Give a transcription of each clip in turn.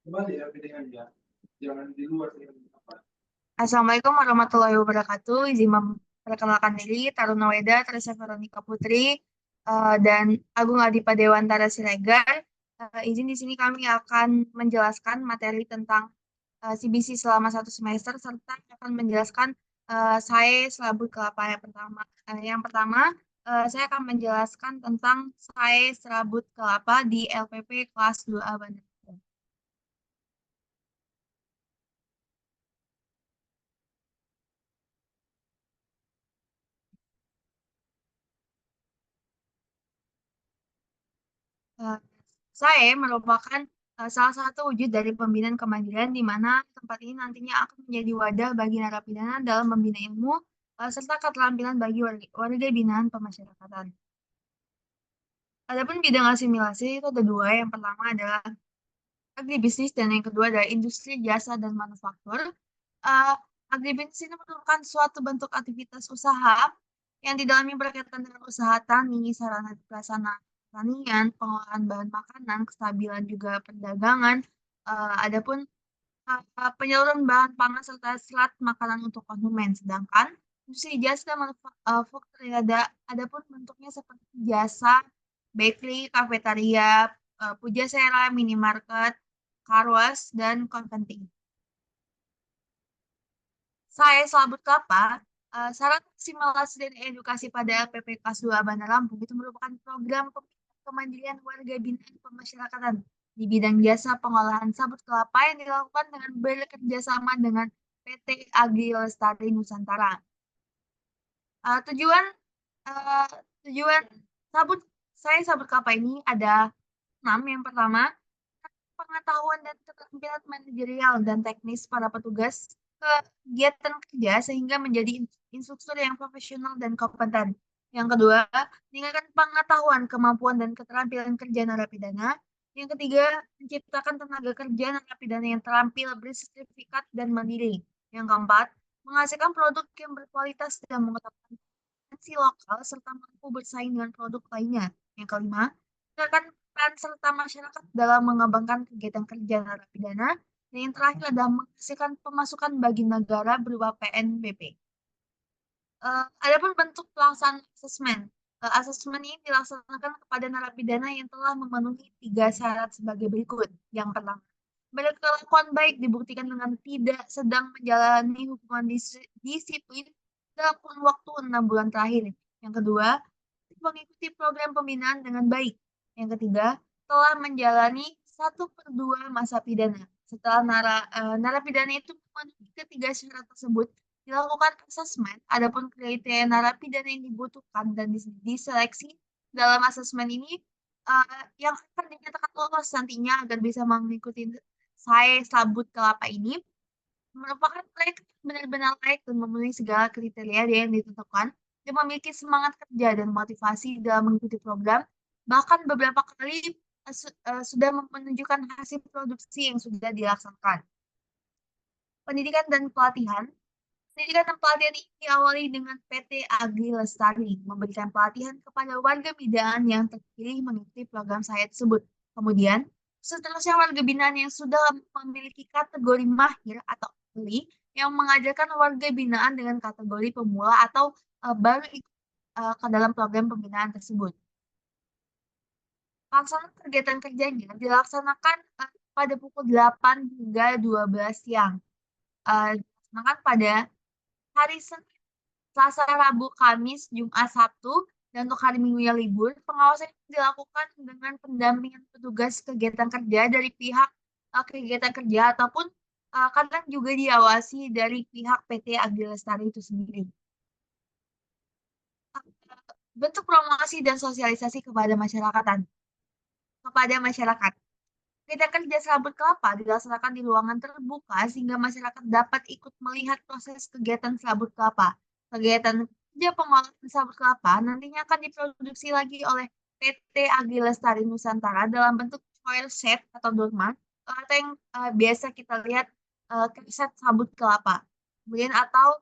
Kembali ya dengan dia. Jangan di luar dengan apa. Assalamualaikum warahmatullahi wabarakatuh. Izin memperkenalkan diri, Taruna Weda, Teresa Veronica Putri, dan Agung Adipa Dewantara Siregar. Izin di sini kami akan menjelaskan materi tentang CBC selama satu semester, serta akan menjelaskan saya selabut kelapa yang pertama. Saya akan menjelaskan tentang saya serabut kelapa di LPP kelas 2A Bandung. Eh, Saya merupakan salah satu wujud dari pembinaan kemandirian di mana tempat ini nantinya akan menjadi wadah bagi narapidana dalam membina ilmu serta keterampilan bagi warga binaan pemasyarakatan. Adapun bidang asimilasi itu ada dua. Yang pertama adalah agribisnis dan yang kedua adalah industri jasa dan manufaktur. Uh, Agribisnis ini merupakan suatu bentuk aktivitas usaha yang di dalamnya berkaitan dengan usaha tani, sarana prasarana pertanian, pengolahan bahan makanan, kestabilan juga perdagangan, adapun penyaluran bahan pangan serta serat makanan untuk konsumen. Sedangkan industri jasa dan manufaktur adapun bentuknya seperti jasa, bakery, kafetaria, pujasera, minimarket, car wash, dan conventing. Saya selabut kelapa, saran simulasi dan edukasi pada PPK 2 Bandar Lampung itu merupakan program kemandirian warga binaan pemasyarakatan di bidang jasa pengolahan sabut kelapa yang dilakukan dengan bekerja sama dengan PT Agri Lestari Nusantara. Eh, tujuan eh, tujuan sabut sabut kelapa ini ada 6. Yang pertama, pengetahuan dan keterampilan manajerial dan teknis para petugas kegiatan kerja sehingga menjadi instruktur yang profesional dan kompeten. Yang kedua, meningkatkan pengetahuan, kemampuan, dan keterampilan kerja narapidana. Yang ketiga, menciptakan tenaga kerja narapidana yang terampil, bersertifikat, dan mandiri. Yang keempat, menghasilkan produk yang berkualitas dan mengutamakan potensi lokal serta mampu bersaing dengan produk lainnya. Yang kelima, meningkatkan peran serta masyarakat dalam mengembangkan kegiatan kerja narapidana. Dan yang terakhir adalah menghasilkan pemasukan bagi negara berupa PNBP. Adapun bentuk pelaksanaan asesmen. Asesmen ini dilaksanakan kepada narapidana yang telah memenuhi 3 syarat sebagai berikut. Yang pertama, berkelakuan baik dibuktikan dengan tidak sedang menjalani hukuman disiplin dalam kurun waktu 6 bulan terakhir. Yang kedua, mengikuti program pembinaan dengan baik. Yang ketiga, telah menjalani 1/2 masa pidana. Setelah narapidana itu memenuhi ketiga syarat tersebut, dilakukan asesmen, adapun kriteria narapidana yang dibutuhkan dan diseleksi dalam asesmen ini yang akan dinyatakan lolos nantinya agar bisa mengikuti saya sabut kelapa ini merupakan mereka yang benar-benar layak dan memenuhi segala kriteria yang ditentukan dan memiliki semangat kerja dan motivasi dalam mengikuti program, bahkan beberapa kali sudah menunjukkan hasil produksi yang sudah dilaksanakan. Pendidikan dan pelatihan. Pendidikan dan pelatihan ini diawali dengan PT Agri Lestari, memberikan pelatihan kepada warga binaan yang terpilih mengikuti program saya tersebut. Kemudian, seterusnya warga binaan yang sudah memiliki kategori mahir atau ahli yang mengajarkan warga binaan dengan kategori pemula atau baru ikut ke dalam program pembinaan tersebut. Pelaksanaan kegiatan kerjanya dilaksanakan pada pukul 8 hingga 12 siang. Dilaksanakan pada hari Senin, Selasa, Rabu, Kamis, Jumat, Sabtu, dan untuk hari Minggu yang libur, pengawasan dilakukan dengan pendampingan petugas kegiatan kerja dari pihak kegiatan kerja ataupun kadang juga diawasi dari pihak PT Agri Lestari itu sendiri. Bentuk promosi dan sosialisasi kepada masyarakat. Kegiatan kerja serabut kelapa dilaksanakan di ruangan terbuka sehingga masyarakat dapat ikut melihat proses kegiatan serabut kelapa. Kegiatan kerja pengolahan serabut kelapa nantinya akan diproduksi lagi oleh PT Agri Lestari Nusantara dalam bentuk foil set atau doormat atau yang biasa kita lihat keset sabut kelapa. Kemudian atau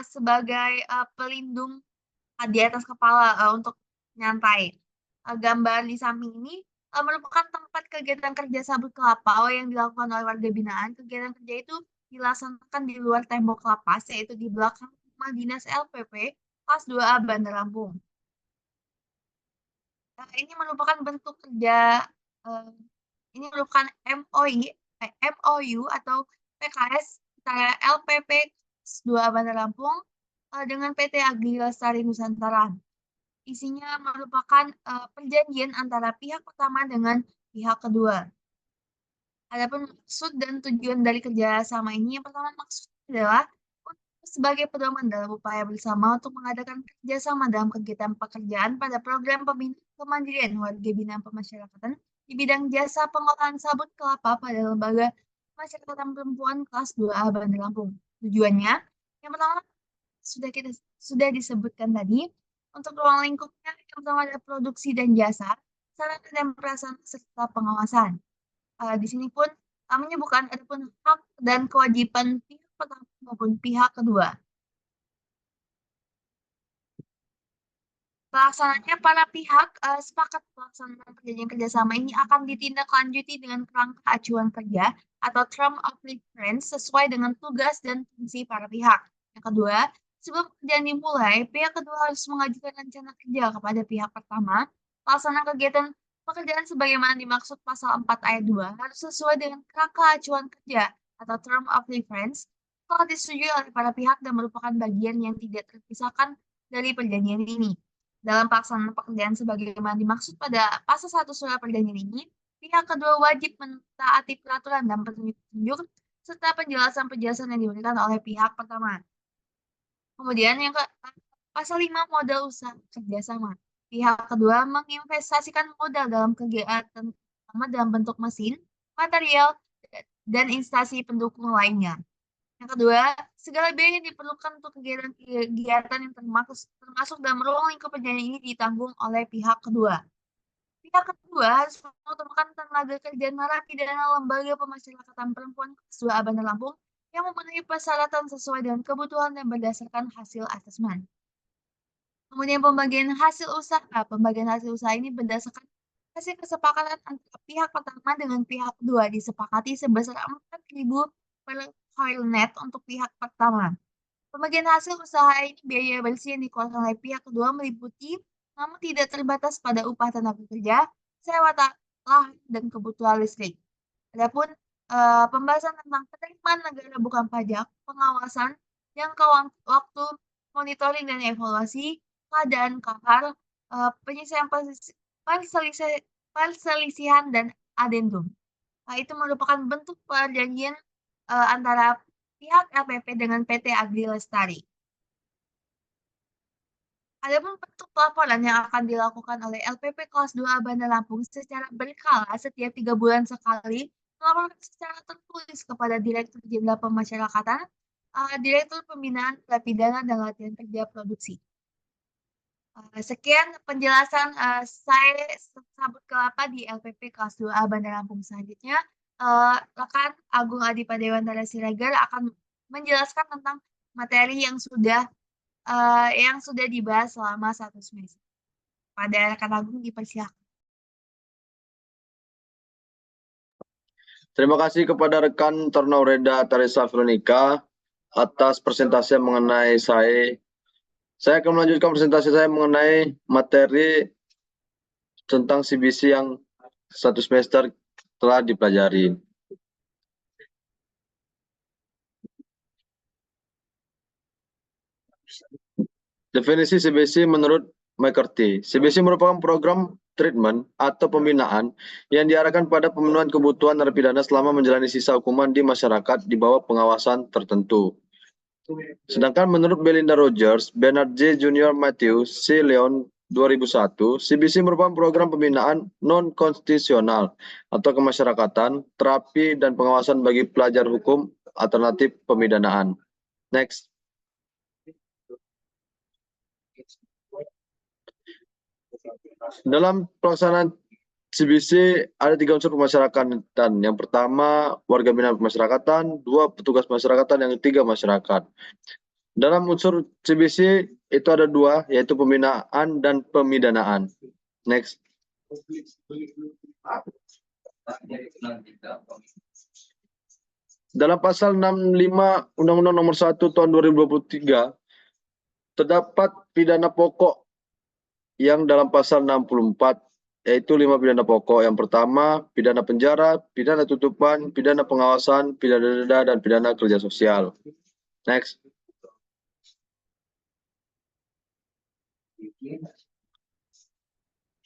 sebagai pelindung di atas kepala untuk nyantai. Gambar di samping ini merupakan tempat kegiatan kerja sabut kelapa yang dilakukan oleh warga binaan. Kegiatan kerja itu dilaksanakan di luar tembok lapas, yaitu di belakang rumah dinas LPP kelas 2A Bandar Lampung. Ini merupakan bentuk kerja, eh, ini merupakan MOU atau PKS antara LPP kelas 2A Bandar Lampung dengan PT Agri Lestari Nusantara. Isinya merupakan perjanjian antara pihak pertama dengan pihak kedua. Adapun maksud dan tujuan dari kerjasama ini, yang pertama maksud adalah sebagai pedoman dalam upaya bersama untuk mengadakan kerjasama dalam kegiatan pekerjaan pada program pembinaan kemandirian warga binaan pemasyarakatan di bidang jasa pengolahan sabut kelapa pada lembaga pemasyarakatan perempuan kelas 2A Bandar Lampung. Tujuannya, yang pertama sudah disebutkan tadi, untuk ruang lingkupnya yang pertama ada produksi dan jasa, sarana dan prasarana serta pengawasan. Di sini pun menyebutkan adapun hak dan kewajiban pihak pertama maupun pihak kedua. Pelaksananya para pihak sepakat pelaksanaan perjanjian kerjasama ini akan ditindaklanjuti dengan kerangka acuan kerja atau term of reference sesuai dengan tugas dan fungsi para pihak. Yang kedua, sebelum kerjaan dimulai, pihak kedua harus mengajukan rencana kerja kepada pihak pertama. Pelaksanaan kegiatan pekerjaan sebagaimana dimaksud pasal 4 ayat 2 harus sesuai dengan kerangka acuan kerja atau term of reference telah disetujui oleh para pihak dan merupakan bagian yang tidak terpisahkan dari perjanjian ini. Dalam pelaksanaan pekerjaan sebagaimana dimaksud pada pasal 1 surat perjanjian ini, pihak kedua wajib mentaati peraturan dan petunjuk serta penjelasan-penjelasan yang diberikan oleh pihak pertama. Kemudian yang pasal 5 modal usaha kerjasama. Pihak kedua menginvestasikan modal dalam kegiatan pertama dalam bentuk mesin, material, dan instansi pendukung lainnya. Yang kedua, segala biaya yang diperlukan untuk kegiatan yang termasuk dalam ruang lingkup perjanjian ini ditanggung oleh pihak kedua. Pihak kedua harus mengutamakan tenaga kerja narapidana lembaga pemasyarakatan perempuan kelas 2A Bandar Lampung yang memenuhi persyaratan sesuai dengan kebutuhan dan berdasarkan hasil asesmen. Kemudian pembagian hasil usaha. Pembagian hasil usaha ini berdasarkan hasil kesepakatan antara pihak pertama dengan pihak kedua disepakati sebesar 4.000 per coil net untuk pihak pertama. Pembagian hasil usaha ini biaya bersih yang dikeluarkan oleh pihak kedua meliputi namun tidak terbatas pada upah tenaga kerja, sewa tanah, dan kebutuhan listrik. Adapun pembahasan tentang penerimaan negara bukan pajak, pengawasan, jangka waktu, monitoring dan evaluasi, keadaan kahar, penyelesaian perselisihan dan adendum. Itu merupakan bentuk perjanjian antara pihak LPP dengan PT Agri Lestari. Adapun bentuk pelaporan yang akan dilakukan oleh LPP kelas 2A Bandar Lampung secara berkala setiap 3 bulan sekali, melaporkan secara tertulis kepada Direktur Jenderal Pemasyarakatan, Direktur Pembinaan Pidana dan Latihan Kerja Produksi. Sekian penjelasan saya sabut kelapa di LPP kelas 2A Bandar Lampung. Selanjutnya, rekan Agung Adipatewantara Siregar akan menjelaskan tentang materi yang sudah dibahas selama 1 semester. Pada rekan Agung dipersilakan. Terima kasih kepada rekan Tornaureda Teresa Veronica atas presentasi mengenai saya akan melanjutkan presentasi saya mengenai materi tentang CBC yang 1 semester telah dipelajari. Definisi CBC menurut McCarthy. CBC merupakan program treatment atau pembinaan yang diarahkan pada pemenuhan kebutuhan narapidana selama menjalani sisa hukuman di masyarakat di bawah pengawasan tertentu. Sedangkan menurut Belinda Rogers, Bernard J. Junior Matthew C. Leon 2001, CBC merupakan program pembinaan non-konstitusional atau kemasyarakatan, terapi, dan pengawasan bagi pelajar hukum alternatif pemidanaan. Next. Dalam pelaksanaan CBC ada 3 unsur pemasyarakatan. Yang pertama, warga binaan pemasyarakatan, 2 petugas pemasyarakatan, yang ketiga masyarakat. Dalam unsur CBC itu ada 2, yaitu pembinaan dan pemidanaan. Next. Dalam pasal 65 Undang-Undang Nomor 1 Tahun 2023 terdapat pidana pokok yang dalam pasal 64 yaitu 5 pidana pokok. Yang pertama, pidana penjara, pidana tutupan, pidana pengawasan, pidana denda, dan pidana kerja sosial. Next.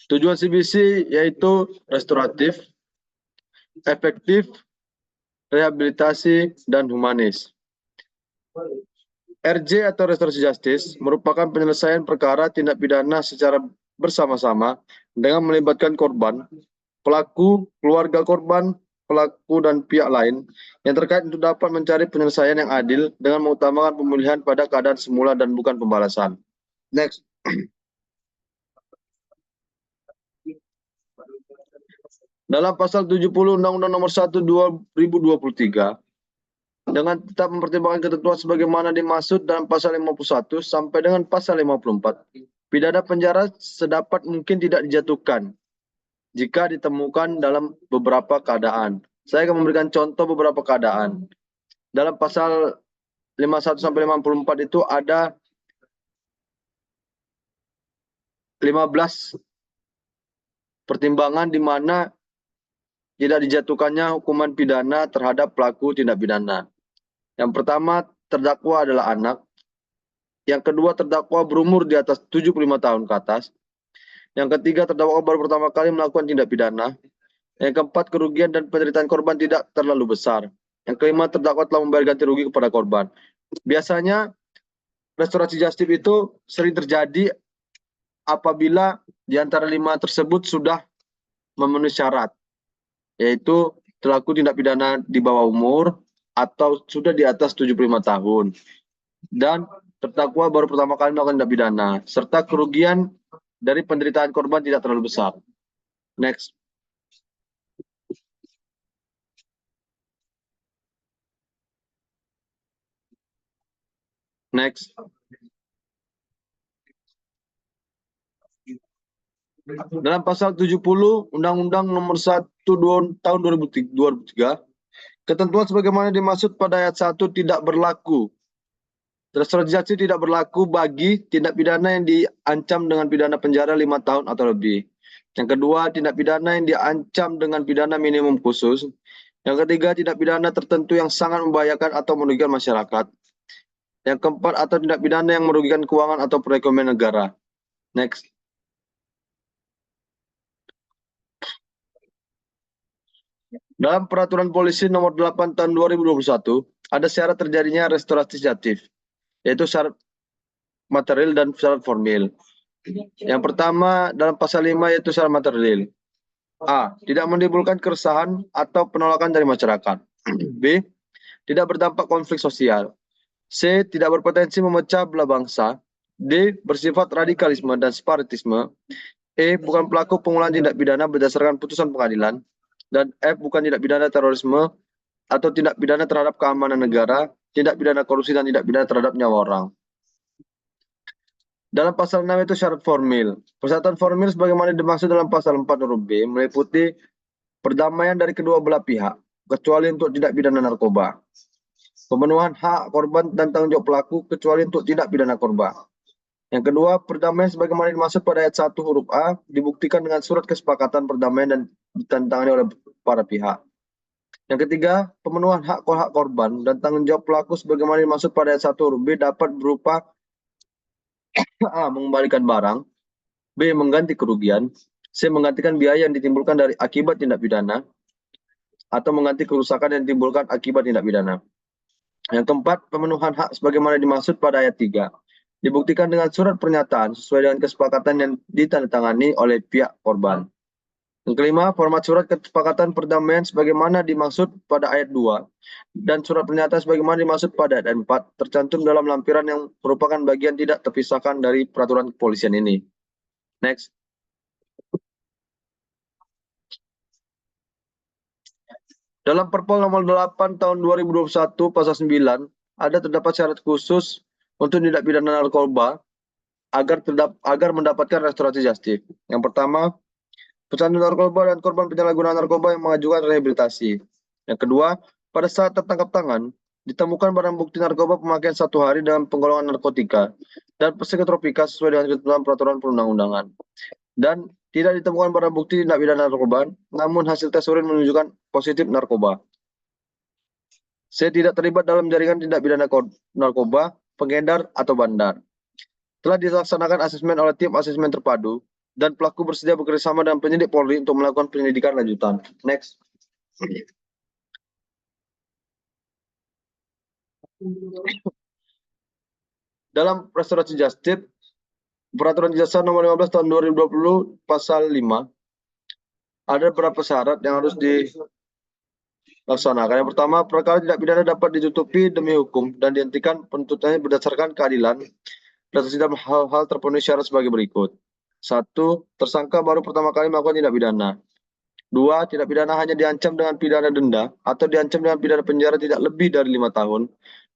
Tujuan CBC yaitu restoratif, efektif, rehabilitasi, dan humanis. RJ atau Restoratif Justice merupakan penyelesaian perkara tindak pidana secara bersama-sama dengan melibatkan korban, pelaku, keluarga korban, pelaku, dan pihak lain yang terkait untuk dapat mencari penyelesaian yang adil dengan mengutamakan pemulihan pada keadaan semula dan bukan pembalasan. Next. Dalam pasal 70 Undang-Undang Nomor 1 2023 dengan tetap mempertimbangkan ketentuan sebagaimana dimaksud dalam pasal 51 sampai dengan pasal 54, pidana penjara sedapat mungkin tidak dijatuhkan jika ditemukan dalam beberapa keadaan. Saya akan memberikan contoh beberapa keadaan. Dalam pasal 51 sampai 54 itu ada 15 pertimbangan di mana tidak dijatuhkannya hukuman pidana terhadap pelaku tindak pidana. Yang pertama, terdakwa adalah anak. Yang kedua, terdakwa berumur di atas 75 tahun ke atas. Yang ketiga, terdakwa baru pertama kali melakukan tindak pidana. Yang keempat, kerugian dan penderitaan korban tidak terlalu besar. Yang kelima, terdakwa telah membayar ganti rugi kepada korban. Biasanya, restorasi justice itu sering terjadi apabila di antara 5 tersebut sudah memenuhi syarat, yaitu pelaku tindak pidana di bawah umur atau sudah di atas 75 tahun, dan terdakwa baru pertama kali melakukan tindak pidana, serta kerugian dari penderitaan korban tidak terlalu besar. Next. Next. Dalam pasal 70 Undang-Undang Nomor 1 Tahun 2003, ketentuan sebagaimana dimaksud pada ayat 1 tidak berlaku. Restoratif justice tidak berlaku bagi tindak pidana yang diancam dengan pidana penjara 5 tahun atau lebih. Yang kedua, tindak pidana yang diancam dengan pidana minimum khusus. Yang ketiga, tindak pidana tertentu yang sangat membahayakan atau merugikan masyarakat. Yang keempat, atau tindak pidana yang merugikan keuangan atau perekonomian negara. Next. Dalam Peraturan Polisi Nomor 8 Tahun 2021, ada syarat terjadinya restorasi justice, yaitu syarat material dan syarat formil. Yang pertama, dalam pasal 5 yaitu syarat material. A. Tidak menimbulkan keresahan atau penolakan dari masyarakat. B. Tidak berdampak konflik sosial. C. Tidak berpotensi memecah belah bangsa. D. Bersifat radikalisme dan separatisme. E. Bukan pelaku pengulangan tindak pidana berdasarkan putusan pengadilan. Dan F. Bukan tindak pidana terorisme atau tindak pidana terhadap keamanan negara, tindak pidana korupsi, dan tindak pidana terhadap nyawa orang. Dalam pasal 6 itu syarat formil. Persyaratan formil sebagaimana dimaksud dalam pasal 4 huruf B meliputi perdamaian dari kedua belah pihak, kecuali untuk tindak pidana narkoba. Pemenuhan hak korban dan tanggung jawab pelaku, kecuali untuk tindak pidana korban. Yang kedua, perdamaian sebagaimana dimaksud pada ayat 1 huruf A dibuktikan dengan surat kesepakatan perdamaian dan ditandatangani oleh para pihak. Yang ketiga, pemenuhan hak korban dan tanggung jawab pelaku sebagaimana dimaksud pada ayat 1 huruf B dapat berupa A. Mengembalikan barang, B. Mengganti kerugian, C. Menggantikan biaya yang ditimbulkan dari akibat tindak pidana, atau mengganti kerusakan yang ditimbulkan akibat tindak pidana. Yang keempat, pemenuhan hak sebagaimana dimaksud pada ayat 3 dibuktikan dengan surat pernyataan sesuai dengan kesepakatan yang ditandatangani oleh pihak korban. Yang kelima, format surat kesepakatan perdamaian sebagaimana dimaksud pada ayat 2 dan surat pernyataan sebagaimana dimaksud pada ayat 4 tercantum dalam lampiran yang merupakan bagian tidak terpisahkan dari peraturan kepolisian ini. Next. Dalam Perpol Nomor 8 Tahun 2021 Pasal 9 ada terdapat syarat khusus untuk tindak pidana narkoba agar mendapatkan restoratif justice. Yang pertama, pecandu narkoba dan korban penyalahgunaan narkoba yang mengajukan rehabilitasi. Yang kedua, pada saat tertangkap tangan, ditemukan barang bukti narkoba pemakaian 1 hari dalam penggolongan narkotika dan psikotropika sesuai dengan ketentuan peraturan perundang-undangan. Dan tidak ditemukan barang bukti tindak pidana narkoba, namun hasil tes urin menunjukkan positif narkoba. C. Tidak terlibat dalam jaringan tindak pidana narkoba, pengedar, atau bandar. Telah dilaksanakan asesmen oleh tim asesmen terpadu, dan pelaku bersedia bekerjasama dengan penyidik Polri untuk melakukan penyelidikan lanjutan. Next. Dalam restorasi justice, Peraturan Jasa Nomor 15 Tahun 2020 Pasal 5, ada beberapa syarat yang harus dilaksanakan. Yang pertama, perkara tindak pidana dapat ditutupi demi hukum dan dihentikan penuntutannya berdasarkan keadilan dan dalam hal-hal terpenuhi syarat sebagai berikut. 1. Tersangka baru pertama kali melakukan tindak pidana. 2. Tindak pidana hanya diancam dengan pidana denda atau diancam dengan pidana penjara tidak lebih dari 5 tahun.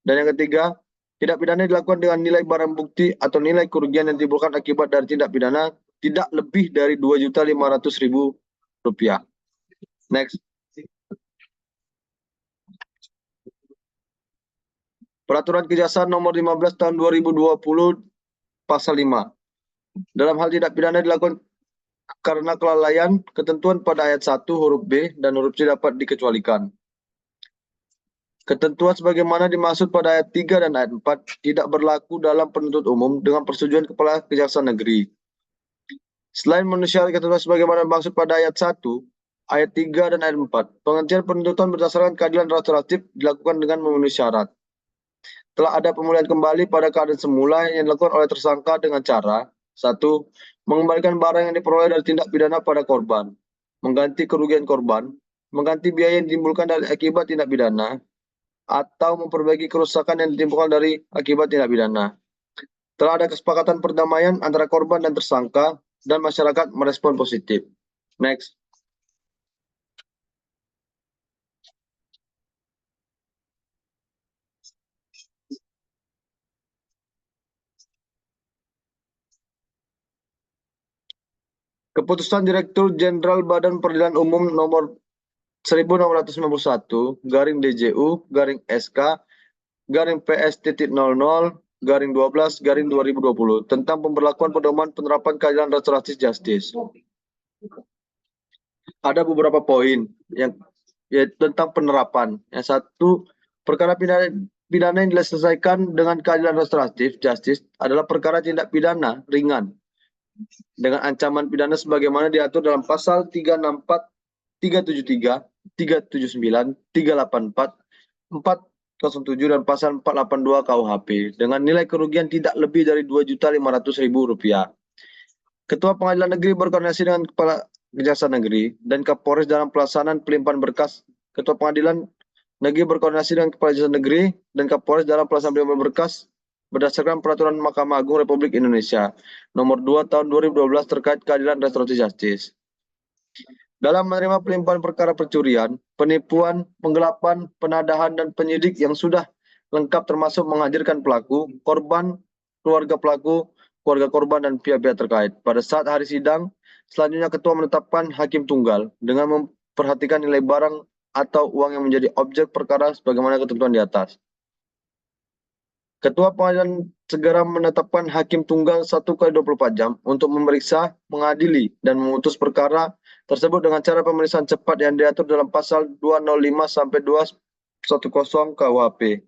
Dan yang ketiga, tindak pidana dilakukan dengan nilai barang bukti atau nilai kerugian yang ditimbulkan akibat dari tindak pidana tidak lebih dari Rp2.500.000. Next. Peraturan Kejaksaan Nomor 15 Tahun 2020 Pasal 5. Dalam hal tindak pidana dilakukan karena kelalaian, ketentuan pada ayat 1 huruf B dan huruf C dapat dikecualikan. Ketentuan sebagaimana dimaksud pada ayat 3 dan ayat 4 tidak berlaku dalam penuntut umum dengan persetujuan Kepala Kejaksaan Negeri. Selain memenuhi syarat ketentuan sebagaimana dimaksud pada ayat 1, ayat 3 dan ayat 4, penghentian penuntutan berdasarkan keadilan restoratif dilakukan dengan memenuhi syarat. Telah ada pemulihan kembali pada keadaan semula yang dilakukan oleh tersangka dengan cara 1. Mengembalikan barang yang diperoleh dari tindak pidana pada korban, mengganti kerugian korban, mengganti biaya yang ditimbulkan dari akibat tindak pidana, atau memperbaiki kerusakan yang ditimbulkan dari akibat tindak pidana. Telah ada kesepakatan perdamaian antara korban dan tersangka dan masyarakat merespon positif. Next. Keputusan Direktur Jenderal Badan Peradilan Umum Nomor 1691 garing DJU garing SK garing PS.00 garing 12 garing 2020 tentang pemberlakuan pedoman penerapan keadilan restoratif justice. Ada beberapa poin yang yaitu tentang penerapan. Yang satu, perkara pidana yang diselesaikan dengan keadilan restoratif justice adalah perkara tindak pidana ringan dengan ancaman pidana sebagaimana diatur dalam pasal 364, 373, 379, 384, 407 dan pasal 482 KUHP dengan nilai kerugian tidak lebih dari Rp2.500.000. Ketua Pengadilan Negeri berkoordinasi dengan Kepala Kejaksaan Negeri dan Kapolres dalam pelaksanaan pelimpahan berkas. Ketua Pengadilan Negeri berkoordinasi dengan Kepala Kejaksaan Negeri dan Kapolres dalam pelaksanaan pelimpahan berkas berdasarkan Peraturan Mahkamah Agung Republik Indonesia Nomor 2 Tahun 2012 terkait keadilan restoratif justice. Dalam menerima pelimpahan perkara pencurian, penipuan, penggelapan, penadahan, dan penyidik yang sudah lengkap termasuk menghadirkan pelaku, korban, keluarga pelaku, keluarga korban, dan pihak-pihak terkait. Pada saat hari sidang, selanjutnya Ketua menetapkan hakim tunggal dengan memperhatikan nilai barang atau uang yang menjadi objek perkara sebagaimana ketentuan di atas. Ketua Pengadilan segera menetapkan hakim tunggal 1 kali 24 jam untuk memeriksa, mengadili, dan memutus perkara tersebut dengan cara pemeriksaan cepat yang diatur dalam pasal 205 sampai 210 KUHP.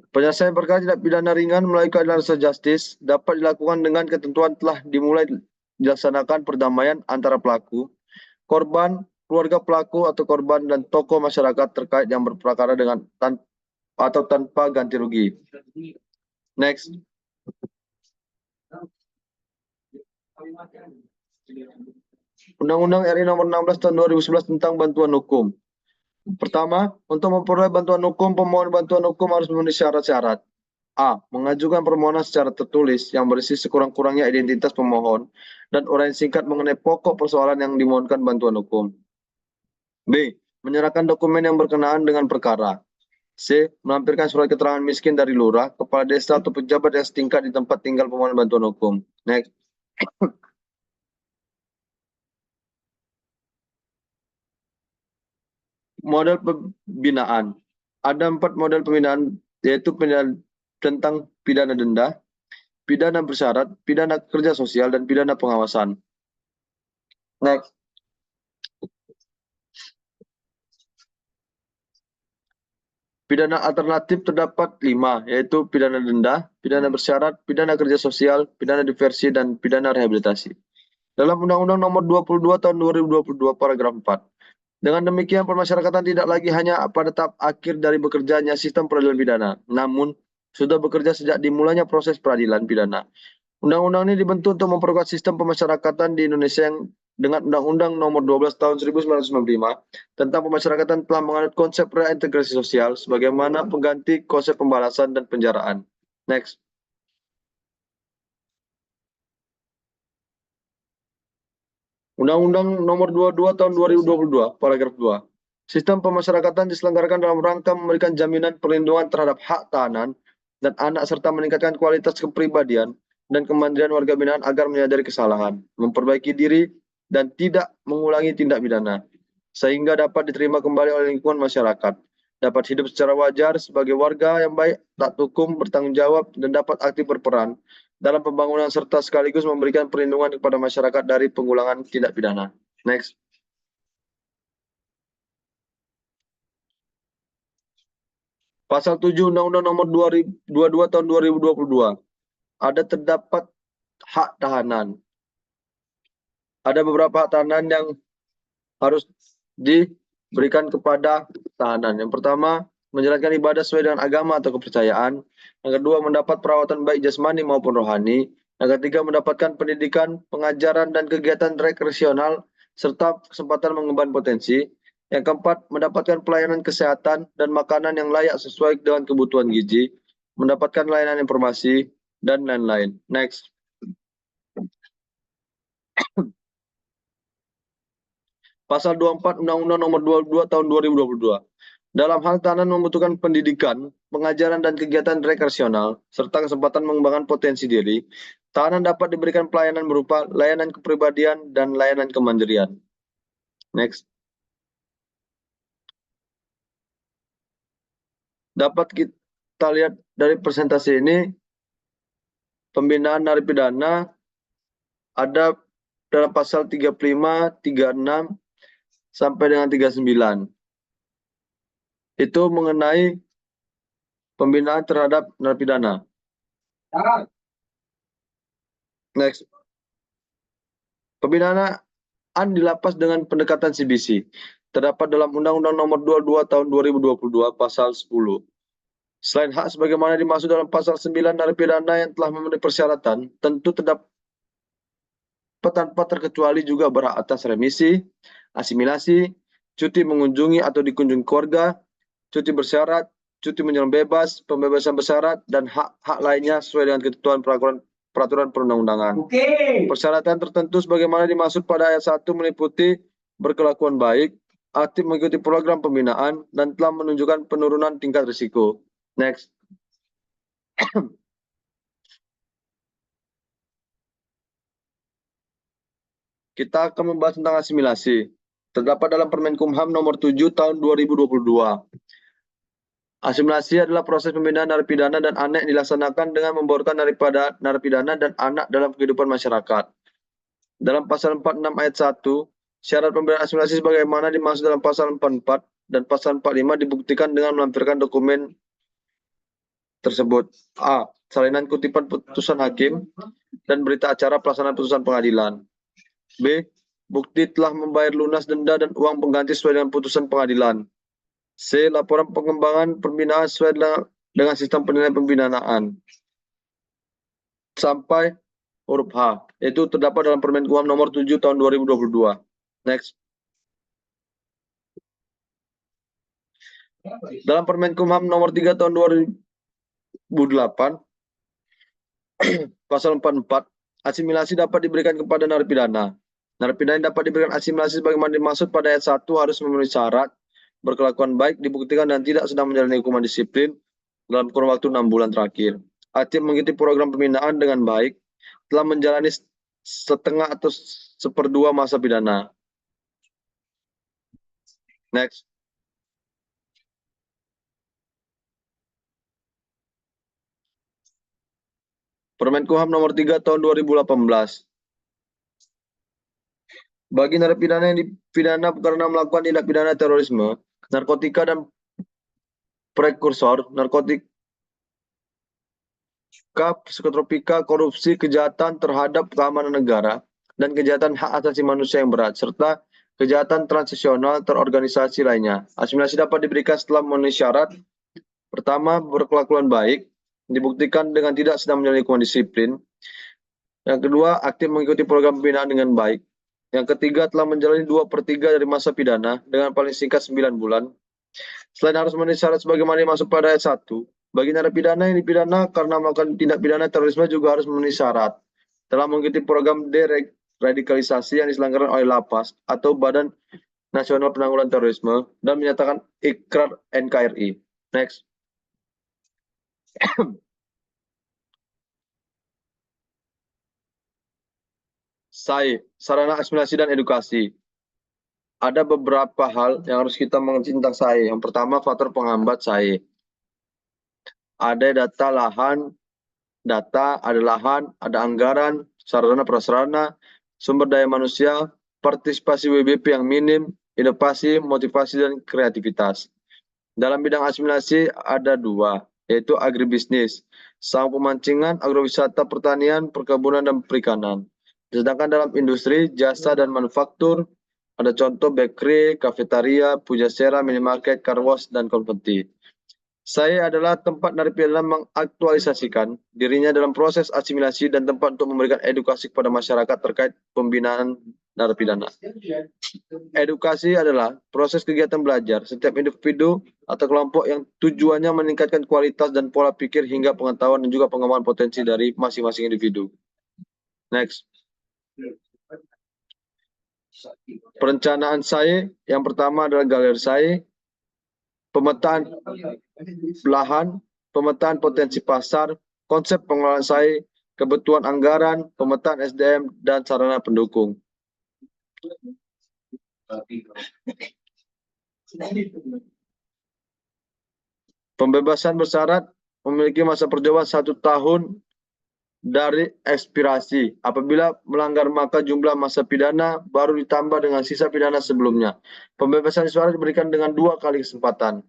Penyelesaian perkara tindak pidana ringan melalui keadilan restoratif justice dapat dilakukan dengan ketentuan telah dimulai dilaksanakan perdamaian antara pelaku, korban, keluarga pelaku atau korban, dan tokoh masyarakat terkait yang berperkara dengan tanpa ganti rugi. Next. Undang-Undang RI Nomor 16 Tahun 2011 tentang bantuan hukum. Pertama, untuk memperoleh bantuan hukum, pemohon bantuan hukum harus memenuhi syarat-syarat. A. Mengajukan permohonan secara tertulis yang berisi sekurang-kurangnya identitas pemohon dan uraian singkat mengenai pokok persoalan yang dimohonkan bantuan hukum. B. Menyerahkan dokumen yang berkenaan dengan perkara. C. Melampirkan surat keterangan miskin dari lurah, kepala desa atau pejabat yang setingkat di tempat tinggal pemohon bantuan hukum. Next. model pembinaan. Ada 4 model pembinaan, yaitu tentang pidana denda, pidana bersyarat, pidana kerja sosial, dan pidana pengawasan. Next. Pidana alternatif terdapat 5, yaitu pidana denda, pidana bersyarat, pidana kerja sosial, pidana diversi, dan pidana rehabilitasi. Dalam Undang-Undang Nomor 22 Tahun 2022 Paragraf 4. Dengan demikian, pemasyarakatan tidak lagi hanya pada tahap akhir dari bekerjanya sistem peradilan pidana, namun sudah bekerja sejak dimulainya proses peradilan pidana. Undang-undang ini dibentuk untuk memperkuat sistem pemasyarakatan di Indonesia yang dengan Undang-Undang Nomor 12 Tahun 1995 tentang pemasyarakatan telah menganut konsep reintegrasi sosial sebagaimana pengganti konsep pembalasan dan penjaraan. Next. Undang-Undang Nomor 22 Tahun 2022 Paragraf 2. Sistem pemasyarakatan diselenggarakan dalam rangka memberikan jaminan perlindungan terhadap hak tahanan dan anak serta meningkatkan kualitas kepribadian dan kemandirian warga binaan agar menyadari kesalahan, memperbaiki diri, dan tidak mengulangi tindak pidana, sehingga dapat diterima kembali oleh lingkungan masyarakat, dapat hidup secara wajar sebagai warga yang baik, taat hukum, bertanggung jawab, dan dapat aktif berperan dalam pembangunan serta sekaligus memberikan perlindungan kepada masyarakat dari pengulangan tindak pidana. Next. Pasal 7 Undang-Undang Nomor 22 Tahun 2022. Ada terdapat hak tahanan. Ada beberapa hak tahanan yang harus diberikan kepada tahanan. Yang pertama, menjalankan ibadah sesuai dengan agama atau kepercayaan. Yang kedua, mendapat perawatan baik jasmani maupun rohani. Yang ketiga, mendapatkan pendidikan, pengajaran, dan kegiatan rekreasional, serta kesempatan mengembang potensi. Yang keempat, mendapatkan pelayanan kesehatan dan makanan yang layak sesuai dengan kebutuhan gizi, mendapatkan layanan informasi, dan lain-lain. Next. Pasal 24 Undang-Undang Nomor 22 Tahun 2022. Dalam hal tahanan membutuhkan pendidikan, pengajaran, dan kegiatan rekreasional, serta kesempatan mengembangkan potensi diri, tahanan dapat diberikan pelayanan berupa layanan kepribadian dan layanan kemandirian. Next. Dapat kita lihat dari presentasi ini, pembinaan narapidana ada dalam pasal 35, 36, sampai dengan 39. Itu mengenai pembinaan terhadap narapidana. Next. Pembinaan di lapas dengan pendekatan CBC terdapat dalam Undang-Undang Nomor 22 Tahun 2022 Pasal 10. Selain hak sebagaimana dimaksud dalam Pasal 9, narapidana yang telah memenuhi persyaratan tentu terdapat tanpa terkecuali juga berhak atas remisi, asimilasi, cuti mengunjungi atau dikunjungi keluarga, cuti bersyarat, cuti menjelang bebas, pembebasan bersyarat, dan hak-hak lainnya sesuai dengan ketentuan peraturan perundang-undangan. Persyaratan tertentu sebagaimana dimaksud pada ayat 1 meliputi berkelakuan baik, aktif mengikuti program pembinaan, dan telah menunjukkan penurunan tingkat risiko. Next. Kita akan membahas tentang asimilasi. Terdapat dalam Permenkumham Nomor 7 Tahun 2022. Asimilasi adalah proses pembinaan narapidana dan anak yang dilaksanakan dengan membaurkan narapidana dan anak dalam kehidupan masyarakat. Dalam Pasal 46 Ayat 1, syarat pembinaan asimilasi sebagaimana dimaksud dalam Pasal 44 dan Pasal 45 dibuktikan dengan melampirkan dokumen tersebut. A. Salinan kutipan putusan hakim dan berita acara pelaksanaan putusan pengadilan. B. Bukti telah membayar lunas denda dan uang pengganti sesuai dengan putusan pengadilan. C. Laporan pengembangan pembinaan sesuai dengan sistem penilaian pembinaan. Sampai huruf H. Itu terdapat dalam Permenkumham Nomor 7 Tahun 2022. Next. Dalam Permenkumham Nomor 3 Tahun 2008, Pasal 44, asimilasi dapat diberikan kepada narapidana. Narapidana dapat diberikan asimilasi sebagaimana dimaksud pada ayat 1 harus memenuhi syarat, berkelakuan baik, dibuktikan dan tidak sedang menjalani hukuman disiplin dalam kurun waktu 6 bulan terakhir. Aktif mengikuti program pembinaan dengan baik, telah menjalani setengah atau seperdua masa pidana. Next. Permen-Kumham nomor 3 tahun 2018. Bagi narapidana yang dipidana karena melakukan tindak pidana terorisme, narkotika dan prekursor, narkotika, psikotropika, korupsi, kejahatan terhadap keamanan negara, dan kejahatan hak asasi manusia yang berat, serta kejahatan transisional terorganisasi lainnya. Asimilasi dapat diberikan setelah memenuhi syarat. Pertama, berkelakuan baik, dibuktikan dengan tidak sedang menjalani hukuman disiplin. Yang kedua, aktif mengikuti program pembinaan dengan baik. Yang ketiga, telah menjalani 2/3 dari masa pidana dengan paling singkat 9 bulan. Selain harus memenuhi syarat sebagaimana dimaksud pada ayat 1, bagi narapidana yang dipidana karena melakukan tindak pidana terorisme juga harus memenuhi syarat. Telah mengikuti program deradikalisasi yang diselenggarakan oleh Lapas atau Badan Nasional Penanggulangan Terorisme dan menyatakan ikrar NKRI. Next. Sarana asimilasi dan edukasi. Ada beberapa hal yang harus kita mengerti tentang SAE. Yang pertama, faktor penghambat SAE. Ada ada lahan, ada anggaran, sarana prasarana, sumber daya manusia, partisipasi WBP yang minim, inovasi, motivasi, dan kreativitas. Dalam bidang asimilasi ada 2, yaitu agribisnis, sama pemancingan, agrowisata, pertanian, perkebunan, dan perikanan. Sedangkan dalam industri, jasa, dan manufaktur, ada contoh bakery, kafetaria, pujasera, minimarket, car wash, dan konventi. Saya adalah tempat narapidana mengaktualisasikan dirinya dalam proses asimilasi dan tempat untuk memberikan edukasi kepada masyarakat terkait pembinaan narapidana. Edukasi adalah proses kegiatan belajar setiap individu atau kelompok yang tujuannya meningkatkan kualitas dan pola pikir hingga pengetahuan dan juga pengembangan potensi dari masing-masing individu. Next. Perencanaan SAE, yang pertama adalah galeri SAE, pemetaan lahan, pemetaan potensi pasar, konsep pengelolaan SAE, kebutuhan anggaran, pemetaan SDM, dan sarana pendukung. Pembebasan bersyarat memiliki masa percobaan 1 tahun dari ekspirasi. Apabila melanggar maka jumlah masa pidana baru ditambah dengan sisa pidana sebelumnya. Pembebasan bersyarat diberikan dengan 2 kali kesempatan.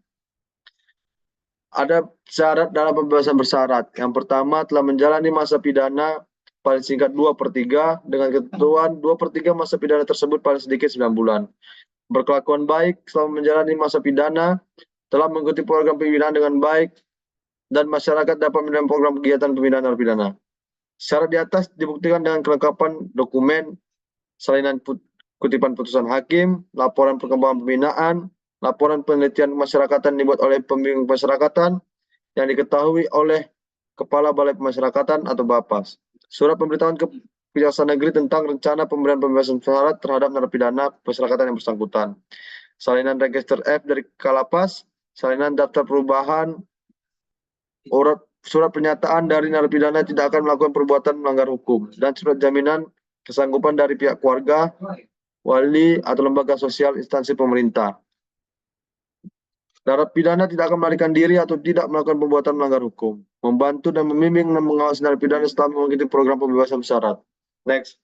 Ada syarat dalam pembebasan bersyarat. Yang pertama, telah menjalani masa pidana paling singkat 2/3 dengan ketentuan 2/3 masa pidana tersebut paling sedikit 9 bulan. Berkelakuan baik selama menjalani masa pidana, telah mengikuti program pembinaan dengan baik, dan masyarakat dapat menerima program kegiatan pembinaan narapidana. Syarat di atas dibuktikan dengan kelengkapan dokumen, salinan kutipan putusan hakim, laporan perkembangan pembinaan, laporan penelitian kemasyarakatan dibuat oleh pembimbing pemasyarakatan yang diketahui oleh Kepala Balai Pemasyarakatan atau Bapas. Surat pemberitahuan Kejaksaan Negeri tentang rencana pemberian pembebasan bersyarat terhadap narapidana pemasyarakatan yang bersangkutan. Salinan register F dari Kalapas, salinan daftar perubahan, surat pernyataan dari narapidana tidak akan melakukan perbuatan melanggar hukum, dan surat jaminan kesanggupan dari pihak keluarga, wali, atau lembaga sosial instansi pemerintah. Narapidana tidak akan melarikan diri atau tidak melakukan perbuatan melanggar hukum, membantu dan membimbing dan mengawasi narapidana setelah mengikuti program pembebasan bersyarat. Next.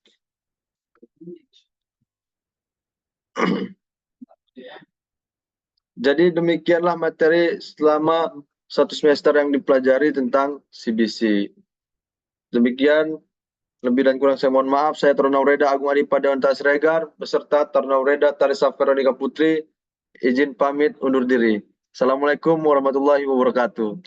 Jadi demikianlah materi selama 1 semester yang dipelajari tentang CBC. Demikian, lebih dan kurang saya mohon maaf. Saya Taruna Ureda Agung Adipa Dewanta Siregar beserta Taruna Ureda Tarisa Veronica Putri izin pamit undur diri. Assalamualaikum warahmatullahi wabarakatuh.